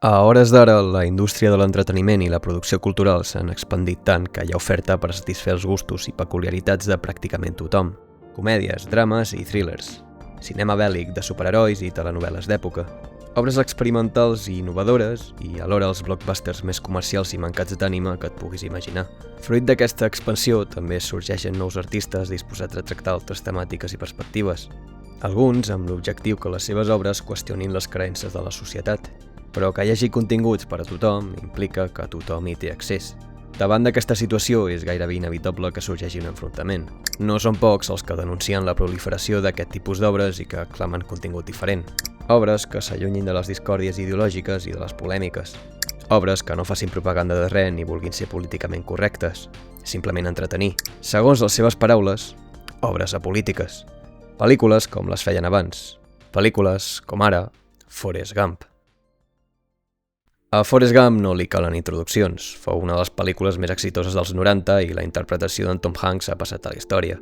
A hores d'ara, la indústria de l'entreteniment i la producció cultural s'han expandit tant que hi ha oferta per satisfer els gustos i peculiaritats de pràcticament tothom. Comèdies, drames i thrillers, cinema bèl·lic de superherois i telenovel·les d'època, obres experimentals i innovadores i alhora els blockbusters més comercials i mancats d'ànima que et puguis imaginar. Fruit d'aquesta expansió també sorgeixen nous artistes disposats a tractar altres temàtiques i perspectives, alguns amb l'objectiu que les seves obres qüestionin les creences de la societat. Però que hi hagi continguts per a tothom implica que tothom hi té accés. Davant d'aquesta situació és gairebé inevitable que sorgeixi un enfrontament. No són pocs els que denuncien la proliferació d'aquest tipus d'obres i que clamen contingut diferent. Obres que s'allunyin de les discòrdies ideològiques i de les polèmiques. Obres que no facin propaganda de res ni vulguin ser políticament correctes, simplement entretenir. Segons les seves paraules, obres apolítiques. Pel·lícules com les feien abans. Pel·lícules com ara Forrest Gump. A Forrest Gump no li calen introduccions. Fou una de les pel·lícules més exitoses dels 90 i la interpretació d'en Tom Hanks ha passat a la història.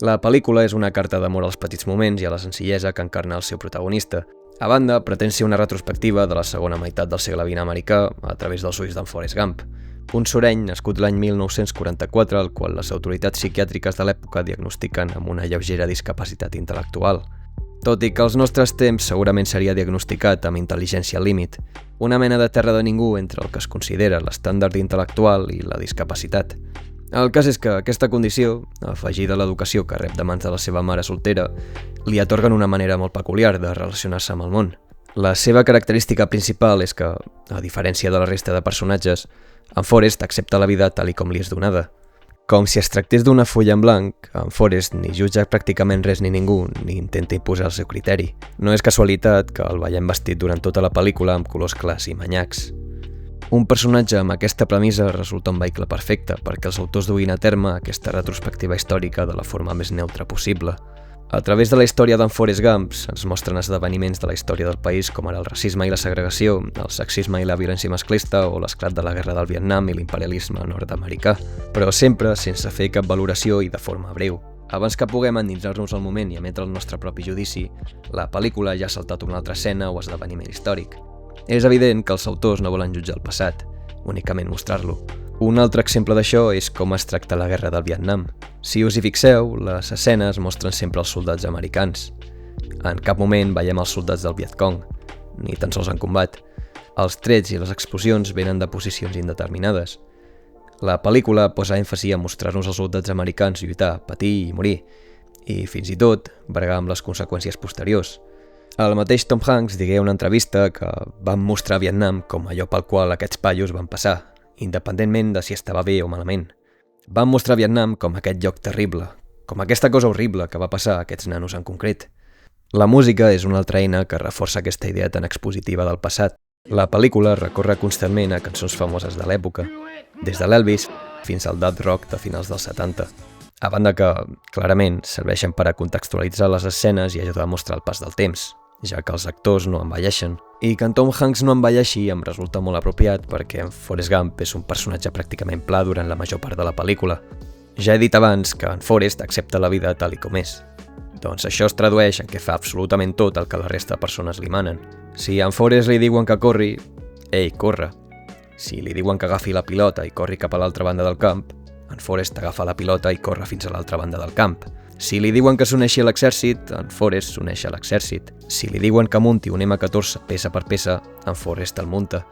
La pel·lícula és una carta d'amor als petits moments i a la senzillesa que encarna el seu protagonista. A banda, pretén ser una retrospectiva de la segona meitat del segle XX americà a través dels ulls d'en Forrest Gump, un soreny nascut l'any 1944 al qual les autoritats psiquiàtriques de l'època diagnostiquen amb una lleugera discapacitat intel·lectual. Tot i que als nostres temps segurament seria diagnosticat amb intel·ligència al límit, una mena de terra de ningú entre el que es considera l'estàndard intel·lectual i la discapacitat. El cas és que aquesta condició, afegida a l'educació que rep de mans de la seva mare soltera, li atorguen una manera molt peculiar de relacionar-se amb el món. La seva característica principal és que, a diferència de la resta de personatges, en Forrest accepta la vida tal com li és donada. Com si es tractés d'una fulla en blanc, en Forrest ni jutja pràcticament res ni ningú, ni intenta imposar el seu criteri. No és casualitat que el veiem vestit durant tota la pel·lícula amb colors clars i manyacs. Un personatge amb aquesta premissa resulta un vehicle perfecte perquè els autors duguin a terme aquesta retrospectiva històrica de la forma més neutra possible. A través de la història d'en Forrest Gump ens mostren esdeveniments de la història del país com ara el racisme i la segregació, el sexisme i la violència masclista o l'esclat de la guerra del Vietnam i l'imperialisme nord-americà, però sempre sense fer cap valoració i de forma breu. Abans que puguem endinsar-nos al moment i emetre el nostre propi judici, la pel·lícula ja ha saltat una altra escena o esdeveniment històric. És evident que els autors no volen jutjar el passat, únicament mostrar-lo. Un altre exemple d'això és com es tracta la guerra del Vietnam. Si us hi fixeu, les escenes mostren sempre els soldats americans. En cap moment veiem els soldats del Vietcong, ni tan sols en combat. Els trets i les explosions venen de posicions indeterminades. La pel·lícula posa èmfasi a mostrar-nos els soldats americans lluitar, patir i morir, i fins i tot bregar amb les conseqüències posteriors. El mateix Tom Hanks digué a una entrevista que van mostrar Vietnam com allò pel qual aquests paios van passar, independentment de si estava bé o malament. Van mostrar Vietnam com aquest lloc terrible, com aquesta cosa horrible que va passar a aquests nanos en concret. La música és una altra eina que reforça aquesta idea tan expositiva del passat. La pel·lícula recorre constantment a cançons famoses de l'època, des de l'Elvis fins al dad rock de finals dels 70, a banda que, clarament, serveixen per a contextualitzar les escenes i ajudar a mostrar el pas del temps, ja que els actors no envelleixen. I que en Tom Hanks no envelleixi em resulta molt apropiat perquè en Forrest Gump és un personatge pràcticament pla durant la major part de la pel·lícula. Ja he dit abans que en Forrest accepta la vida tal com és. Doncs això es tradueix en què fa absolutament tot el que la resta de persones li manen. Si a en Forrest li diuen que corri, ell corre. Si li diuen que agafi la pilota i corri cap a l'altra banda del camp, en Forrest agafa la pilota i corre fins a l'altra banda del camp. Si li diuen que s'uneixi a l'exèrcit, en Forrest s'uneix a l'exèrcit. Si li diuen que munti un M14 peça per peça, en Forrest el munta.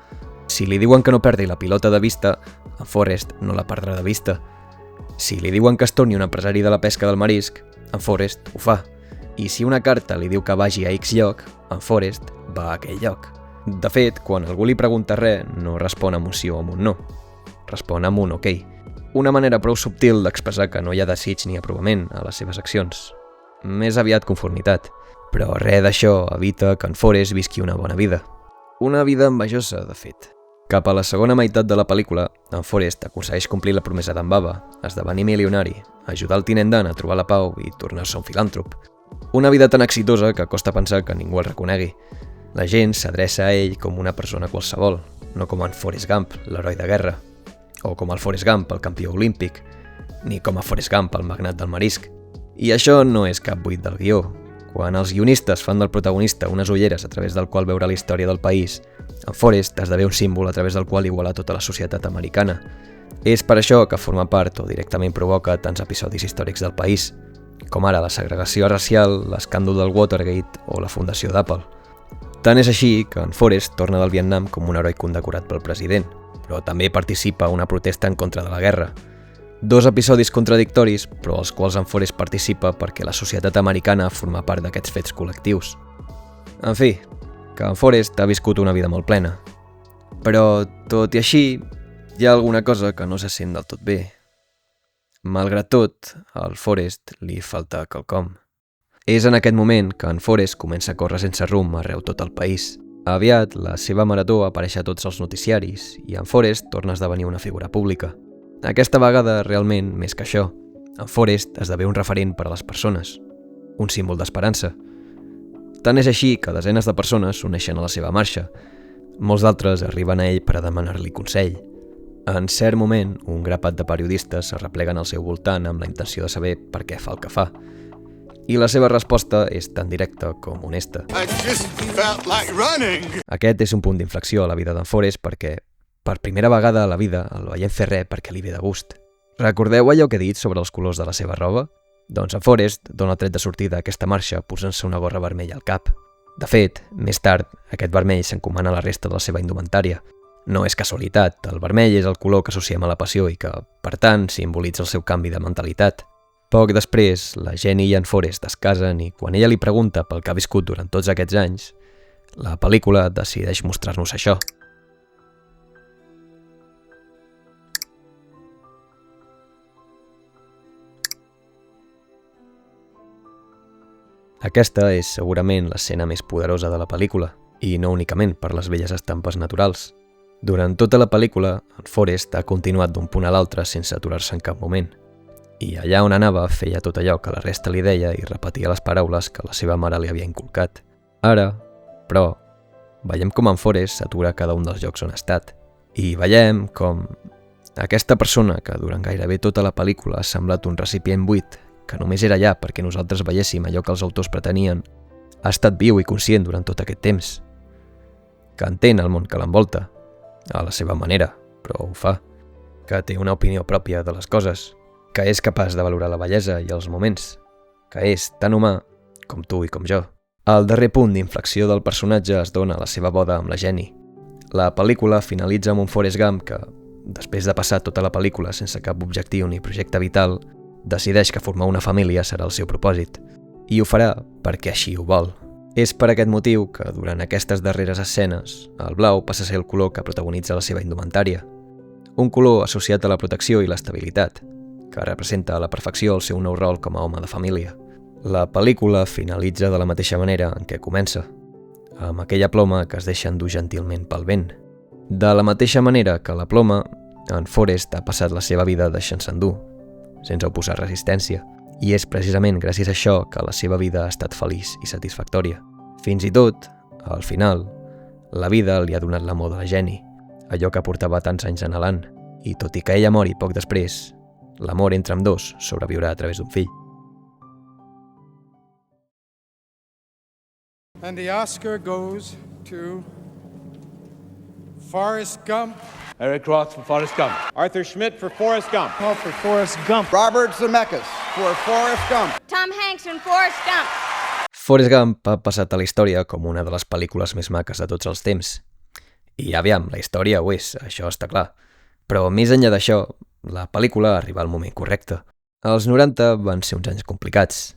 Si li diuen que no perdi la pilota de vista, en Forrest no la perdrà de vista. Si li diuen que es torni un empresari de la pesca del marisc, en Forrest ho fa. I si una carta li diu que vagi a X lloc, en Forrest va a aquell lloc. De fet, quan algú li pregunta res, no respon amb un sí o amb un no. Respon amb un ok. Una manera prou subtil d'expressar que no hi ha desig ni aprovament a les seves accions. Més aviat conformitat. Però res d'això evita que en Forrest visqui una bona vida. Una vida envejosa, de fet. Cap a la segona meitat de la pel·lícula, en Forrest aconsegueix complir la promesa d'en Baba, esdevenir milionari, ajudar el tinent Dan a trobar la pau i tornar-se un filàntrop. Una vida tan exitosa que costa pensar que ningú el reconegui. La gent s'adreça a ell com una persona qualsevol, no com en Forrest Gump, l'heroi de guerra, o com el Forrest Gump, el campió olímpic, ni com a Forrest Gump, el magnat del marisc. I això no és cap buit del guió. Quan els guionistes fan del protagonista unes ulleres a través del qual veure la història del país, En Forrest esdevé un símbol a través del qual iguala tota la societat americana. És per això que forma part o directament provoca tants episodis històrics del país, com ara la segregació racial, l'escàndol del Watergate o la fundació d'Apple. Tant és així que en Forrest torna del Vietnam com un heroi condecorat pel president, però també participa a una protesta en contra de la guerra. Dos episodis contradictoris, però als quals en Forrest participa perquè la societat americana forma part d'aquests fets col·lectius. En fi, que en Forrest ha viscut una vida molt plena. Però, tot i així, hi ha alguna cosa que no se sent del tot bé. Malgrat tot, al Forrest li falta quelcom. És en aquest moment que en Forrest comença a córrer sense rumb arreu tot el país. Aviat, la seva marató apareix a tots els noticiaris i en Forrest torna a esdevenir una figura pública. Aquesta vegada, realment, més que això, en Forrest esdevé un referent per a les persones, un símbol d'esperança. Tant és així que desenes de persones s'uneixen a la seva marxa. Molts d'altres arriben a ell per a demanar-li consell. En cert moment, un grapat de periodistes es repleguen al seu voltant amb la intenció de saber per què fa el que fa. I la seva resposta és tan directa com honesta. Aquest és un punt d'inflexió a la vida d'en Forrest perquè, per primera vegada a la vida, el veiem fer res perquè li ve de gust. Recordeu allò que he dit sobre els colors de la seva roba? Doncs en Forrest dona tret de sortida a aquesta marxa posant-se una gorra vermella al cap. De fet, més tard, aquest vermell s'encomana a la resta de la seva indumentària. No és casualitat, el vermell és el color que associem a la passió i que, per tant, simbolitza el seu canvi de mentalitat. Poc després, la Jenny i en Forrest es casen i quan ella li pregunta pel que ha viscut durant tots aquests anys, la pel·lícula decideix mostrar-nos això. Aquesta és segurament l'escena més poderosa de la pel·lícula, i no únicament per les belles estampes naturals. Durant tota la pel·lícula, en Forrest ha continuat d'un punt a l'altre sense aturar-se en cap moment. I allà on anava feia tot allò que la resta li deia i repetia les paraules que la seva mare li havia inculcat. Ara, però, veiem com en Forrest s'atura a cada un dels llocs on ha estat. I veiem com aquesta persona que durant gairebé tota la pel·lícula ha semblat un recipient buit, que només era allà perquè nosaltres veiéssim allò que els autors pretenien, ha estat viu i conscient durant tot aquest temps. Que entén el món que l'envolta, a la seva manera, però ho fa. Que té una opinió pròpia de les coses, que és capaç de valorar la bellesa i els moments, que és tan humà com tu i com jo. El darrer punt d'inflexió del personatge es dona a la seva boda amb la Jenny. La pel·lícula finalitza amb un Forrest Gump que, després de passar tota la pel·lícula sense cap objectiu ni projecte vital, decideix que formar una família serà el seu propòsit. I ho farà perquè així ho vol. És per aquest motiu que, durant aquestes darreres escenes, el blau passa a ser el color que protagonitza la seva indumentària. Un color associat a la protecció i l'estabilitat, que representa a la perfecció el seu nou rol com a home de família. La pel·lícula finalitza de la mateixa manera en què comença, amb aquella ploma que es deixa endur gentilment pel vent. De la mateixa manera que la ploma, en Forrest ha passat la seva vida deixant-se endur, sense oposar resistència, i és precisament gràcies a això que la seva vida ha estat feliç i satisfactòria. Fins i tot, al final, la vida li ha donat l'amor de la Jenny, allò que portava tants anys anhelant, i tot i que ella mori poc després, l'amor entre ambdós sobreviurà a través d'un fill. And the Oscar goes to Forrest Gump. Eric Roth for Forrest Gump. Arthur Schmidt for Forrest Gump. Oh, for Forrest Gump. Robert Zemeckis for Forrest Gump. Tom Hanks and Forrest Gump. Forrest Gump ha passat a la història com una de les pel·lícules més maques de tots els temps. I aviam, la història ho és, això està clar. Però més enllà d'això, la pel·lícula arriba al moment correcte. Els 90 van ser uns anys complicats.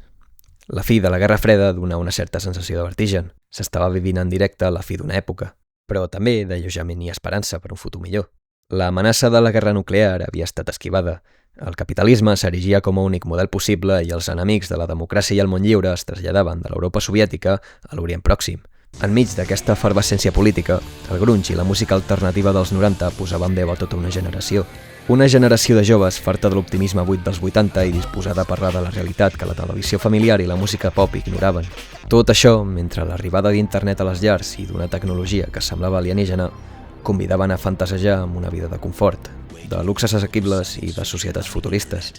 La fi de la Guerra Freda donà una certa sensació de vertigen. S'estava vivint en directe la fi d'una època, però també d'alleujament i esperança per un futur millor. L'amenaça de la guerra nuclear havia estat esquivada. El capitalisme s'erigia com a únic model possible i els enemics de la democràcia i el món lliure es traslladaven de l'Europa soviètica a l'Orient Pròxim. Enmig d'aquesta efervescència política, el grunge i la música alternativa dels 90 posaven veu a tota una generació. Una generació de joves farta de l'optimisme buit dels 80 i disposada a parlar de la realitat que la televisió familiar i la música pop ignoraven. Tot això, mentre l'arribada d'internet a les llars i d'una tecnologia que semblava alienígena, convidaven a fantasejar amb una vida de confort, de luxes assequibles i de societats futuristes.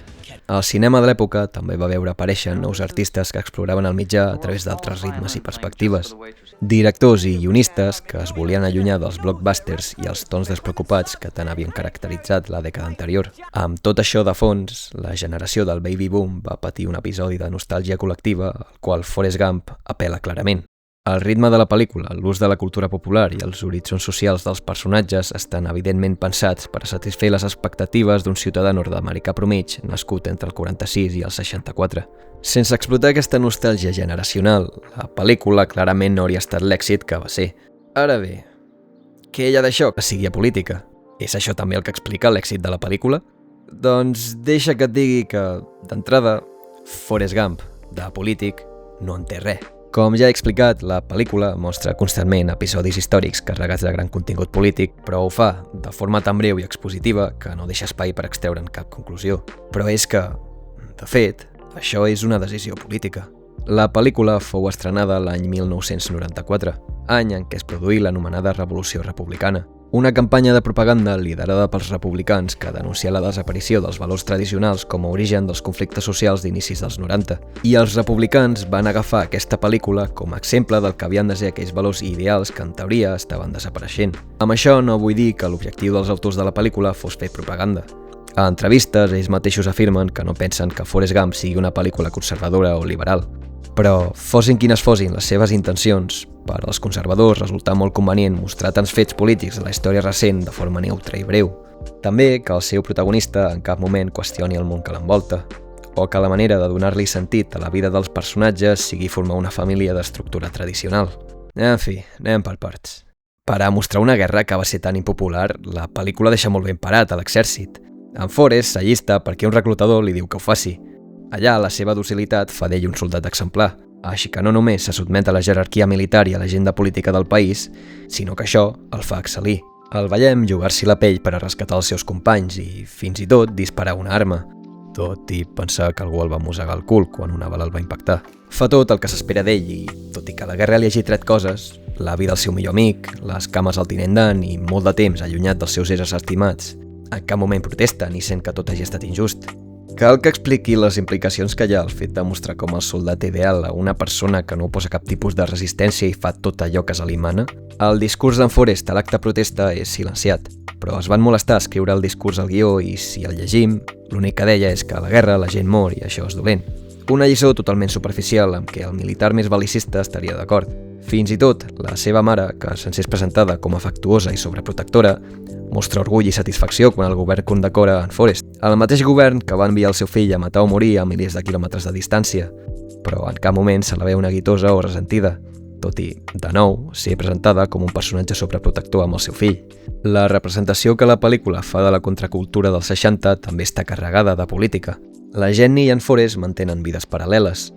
El cinema de l'època també va veure aparèixer nous artistes que exploraven el mitjà a través d'altres ritmes i perspectives. Directors i guionistes que es volien allunyar dels blockbusters i els tons despreocupats que tant havien caracteritzat la dècada anterior. Amb tot això de fons, la generació del baby boom va patir un episodi de nostàlgia col·lectiva al qual Forrest Gump apela clarament. El ritme de la pel·lícula, l'ús de la cultura popular i els horitzons socials dels personatges estan evidentment pensats per a satisfer les expectatives d'un ciutadà nord-americà promig nascut entre el 46 i el 64. Sense explotar aquesta nostàlgia generacional, la pel·lícula clarament no hauria estat l'èxit que va ser. Ara bé, què hi ha d'això que sigui política? És això també el que explica l'èxit de la pel·lícula? Doncs deixa que et digui que, d'entrada, Forrest Gump, de polític, no en té res. Com ja he explicat, la pel·lícula mostra constantment episodis històrics carregats de gran contingut polític, però ho fa de forma tan breu i expositiva que no deixa espai per extreure'n cap conclusió. Però és que, de fet, això és una decisió política. La pel·lícula fou estrenada l'any 1994, any en què es produí l'anomenada Revolució Republicana, una campanya de propaganda liderada pels republicans que denuncia la desaparició dels valors tradicionals com a origen dels conflictes socials d'inicis dels 90. I els republicans van agafar aquesta pel·lícula com a exemple del que havien de ser aquells valors i ideals que en teoria estaven desapareixent. Amb això no vull dir que l'objectiu dels autors de la pel·lícula fos fer propaganda. A entrevistes, ells mateixos afirmen que no pensen que Forrest Gump sigui una pel·lícula conservadora o liberal. Però, fossin quines fossin les seves intencions, per als conservadors resulta molt convenient mostrar tants fets polítics de la història recent de forma neutra i breu. També que el seu protagonista en cap moment qüestioni el món que l'envolta, o que la manera de donar-li sentit a la vida dels personatges sigui formar una família d'estructura tradicional. En fi, anem per parts. Per a mostrar una guerra que va ser tan impopular, la pel·lícula deixa molt ben parat a l'exèrcit. En Forrest s'allista perquè un reclutador li diu que ho faci. Allà la seva docilitat fa d'ell un soldat exemplar, així que no només se sotmet a la jerarquia militar i a l'agenda política del país, sinó que això el fa excel·lir. El veiem jugar-s'hi la pell per a rescatar els seus companys i, fins i tot, disparar una arma, tot i pensar que algú el va mossegar el cul quan una bala el va impactar. Fa tot el que s'espera d'ell i, tot i que la guerra li hagi tret coses, la vida del seu millor amic, les cames al tinent Dan i molt de temps allunyat dels seus éssers estimats, en cap moment protesta ni sent que tot hagi estat injust. Cal que expliqui les implicacions que hi ha al fet de mostrar com el soldat ideal a una persona que no oposa cap tipus de resistència i fa tot allò que se li mana. El discurs d'en Forrest a l'acte protesta és silenciat, però es van molestar a escriure el discurs al guió i, si el llegim, l'únic que deia és que a la guerra la gent mor i això és dolent. Una lliçó totalment superficial amb què el militar més bel·licista estaria d'acord. Fins i tot, la seva mare, que se'ns és presentada com a afectuosa i sobreprotectora, mostra orgull i satisfacció quan el govern condecora en Forrest. El mateix govern que va enviar el seu fill a matar o morir a milers de quilòmetres de distància, però en cap moment se la veu neguitosa o ressentida, tot i, de nou, ser presentada com un personatge sobreprotector amb el seu fill. La representació que la pel·lícula fa de la contracultura dels 60 també està carregada de política. La Jenny i en Forrest mantenen vides paral·leles.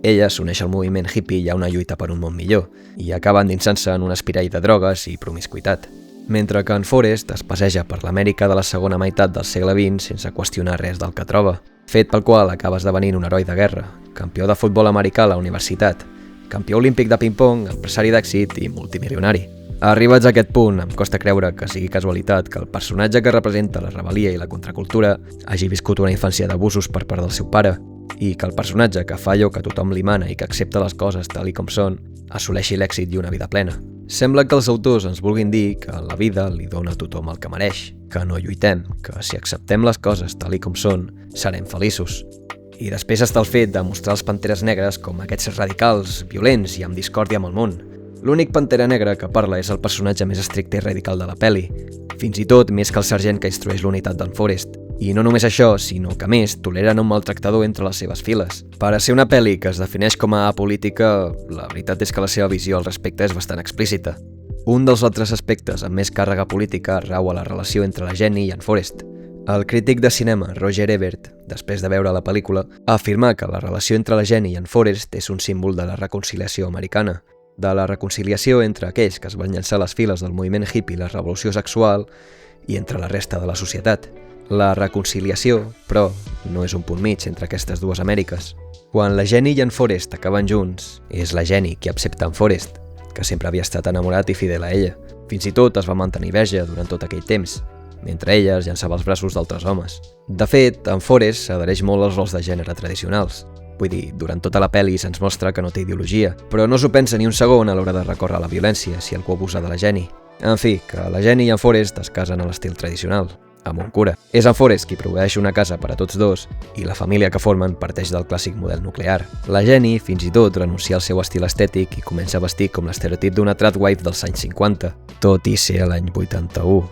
Ella s'uneix al moviment hippie i hi ha una lluita per un món millor, i acaben dinsant-se en un espirall de drogues i promiscuitat. Mentre que en Forrest es passeja per l'Amèrica de la segona meitat del segle XX sense qüestionar res del que troba, fet pel qual acaba esdevenint un heroi de guerra, campió de futbol americà a la universitat, campió olímpic de ping-pong, empresari d'èxit i multimilionari. Arribats a aquest punt, em costa creure que sigui casualitat que el personatge que representa la rebel·lia i la contracultura hagi viscut una infància d'abusos per part del seu pare, i que el personatge que fa allò que tothom li mana i que accepta les coses tal i com són, assoleixi l'èxit i una vida plena. Sembla que els autors ens vulguin dir que la vida li dona a tothom el que mereix, que no lluitem, que si acceptem les coses tal i com són, serem feliços. I després està el fet de mostrar els panteres negres com aquests radicals, violents i amb discòrdia amb el món. L'únic pantera negra que parla és el personatge més estricte i radical de la pel·li, fins i tot més que el sergent que instrueix l'unitat d'en Forrest. I no només això, sinó que a més toleren un maltractador entre les seves files. Per a ser una pel·li que es defineix com a apolítica, la veritat és que la seva visió al respecte és bastant explícita. Un dels altres aspectes amb més càrrega política rau a la relació entre la Jenny i en Forrest. El crític de cinema Roger Ebert, després de veure la pel·lícula, afirma que la relació entre la Jenny i en Forrest és un símbol de la reconciliació americana, de la reconciliació entre aquells que es van llançar a les files del moviment hippie i la revolució sexual i entre la resta de la societat. La reconciliació, però, no és un punt mig entre aquestes dues Amèriques. Quan la Jenny i en Forrest acaben junts, és la Jenny qui accepta en Forrest, que sempre havia estat enamorat i fidel a ella. Fins i tot es va mantenir verge durant tot aquell temps. mentre ella es llançava als braços d'altres homes. De fet, en Forrest s'adhereix molt als rols de gènere tradicionals. Vull dir, durant tota la pel·li se'ns mostra que no té ideologia, però no s'ho pensa ni un segon a l'hora de recórrer a la violència si algú abusa de la Jenny. En fi, que la Jenny i en Forrest es casen a l'estil tradicional, amb un cura. És en Forrest qui proveeix una casa per a tots dos i la família que formen parteix del clàssic model nuclear. La Jenny, fins i tot, renuncia al seu estil estètic i comença a vestir com l'estereotip d'una tradwife dels anys 50, tot i ser l'any 81.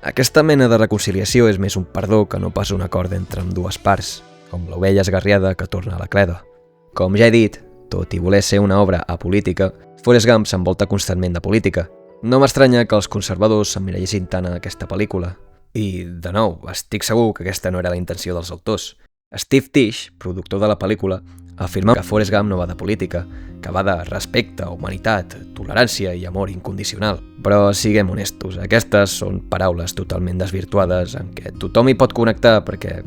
Aquesta mena de reconciliació és més un perdó que no pas un acord entre ambdues parts, com l'ovella esgarriada que torna a la cleda. Com ja he dit, tot i voler ser una obra apolítica, Forrest Gump s'envolta constantment de política. No m'estranya que els conservadors s'emmirallessin tant a aquesta pel·lícula. I, de nou, estic segur que aquesta no era la intenció dels autors. Steve Tisch, productor de la pel·lícula, afirma que Forrest Gump no va de política, que va de respecte, humanitat, tolerància i amor incondicional. Però siguem honestos, aquestes són paraules totalment desvirtuades en què tothom hi pot connectar perquè,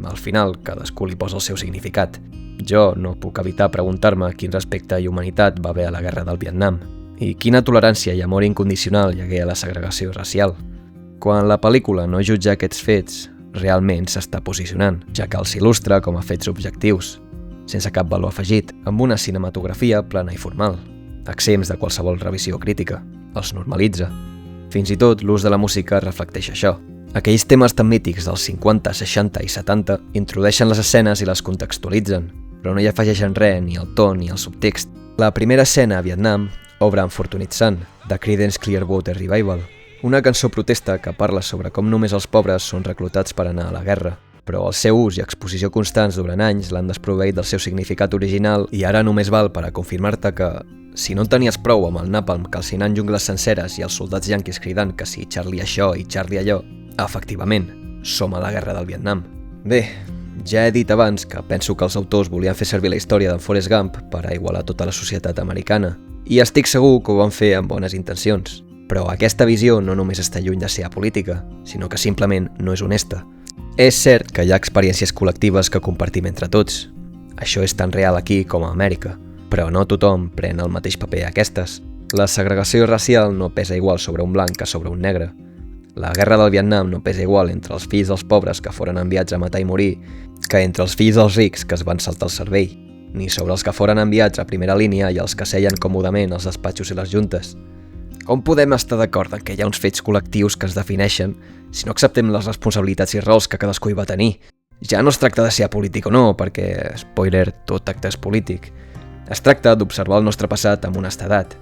al final, cadascú li posa el seu significat. Jo no puc evitar preguntar-me quin respecte i humanitat va haver a la guerra del Vietnam i quina tolerància i amor incondicional hi hagué a la segregació racial. Quan la pel·lícula no jutja aquests fets, realment s'està posicionant, ja que els il·lustra com a fets objectius, sense cap valor afegit, amb una cinematografia plana i formal, exempts de qualsevol revisió crítica, els normalitza. Fins i tot l'ús de la música reflecteix això. Aquells temes tan mítics dels 50, 60 i 70 introdueixen les escenes i les contextualitzen, però no hi afegeixen res, ni el to ni el subtext. La primera escena a Vietnam obre amb Fortunate Son, de Creedence Clearwater Revival, una cançó protesta que parla sobre com només els pobres són reclutats per anar a la guerra, però el seu ús i exposició constants durant anys l'han desproveït del seu significat original i ara només val per a confirmar-te que, si no en tenies prou amb el napalm calcinant jungles senceres i els soldats yanquis cridant que si Charlie això i Charlie allò, efectivament, som a la guerra del Vietnam. Bé, ja he dit abans que penso que els autors volien fer servir la història d'en Forrest Gump per a igualar tota la societat americana, i estic segur que ho van fer amb bones intencions. Però aquesta visió no només està lluny de ser apolítica, sinó que simplement no és honesta. És cert que hi ha experiències col·lectives que compartim entre tots. Això és tan real aquí com a Amèrica, però no tothom pren el mateix paper a aquestes. La segregació racial no pesa igual sobre un blanc que sobre un negre. La guerra del Vietnam no pesa igual entre els fills dels pobres que foren enviats a matar i morir que entre els fills dels rics que es van saltar el cervell, ni sobre els que foren enviats a primera línia i els que seien còmodament als despatxos i les juntes. Com podem estar d'acord en que hi ha uns fets col·lectius que es defineixen si no acceptem les responsabilitats i rols que cadascú hi va tenir? Ja no es tracta de ser polític o no, perquè, spoiler, tot acte és polític. Es tracta d'observar el nostre passat amb honestedat.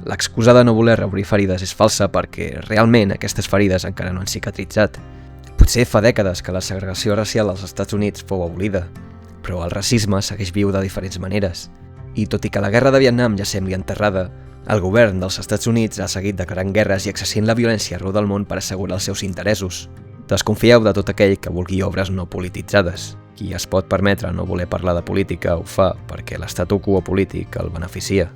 L'excusa de no voler reobrir ferides és falsa perquè realment aquestes ferides encara no han cicatritzat. Potser fa dècades que la segregació racial als Estats Units fou abolida, però el racisme segueix viu de diferents maneres. I tot i que la guerra de Vietnam ja sembli enterrada, el govern dels Estats Units ha seguit declarant guerres i exercint la violència arreu del món per assegurar els seus interessos. Desconfieu de tot aquell que vulgui obres no polititzades. Qui es pot permetre no voler parlar de política ho fa perquè l'estatu quo polític el beneficia.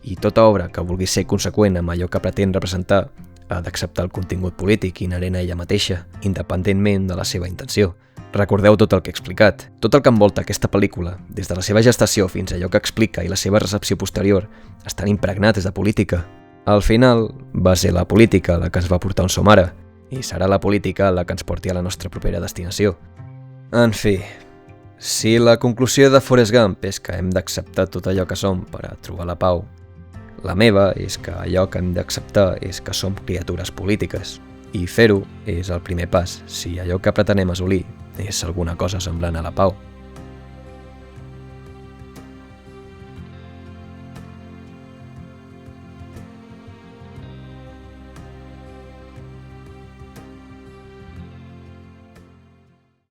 I tota obra que vulgui ser conseqüent amb allò que pretén representar ha d'acceptar el contingut polític inherent a ella mateixa, independentment de la seva intenció. Recordeu tot el que he explicat. Tot el que envolta aquesta pel·lícula, des de la seva gestació fins a allò que explica i la seva recepció posterior, estan impregnats de política. Al final, va ser la política la que ens va portar on som ara, i serà la política la que ens porti a la nostra propera destinació. En fi, si la conclusió de Forrest Gump és que hem d'acceptar tot allò que som per a trobar la pau, la meva és que allò que hem d'acceptar és que som criatures polítiques, i fer-ho és el primer pas si allò que pretenem assolir és alguna cosa semblant a la pau.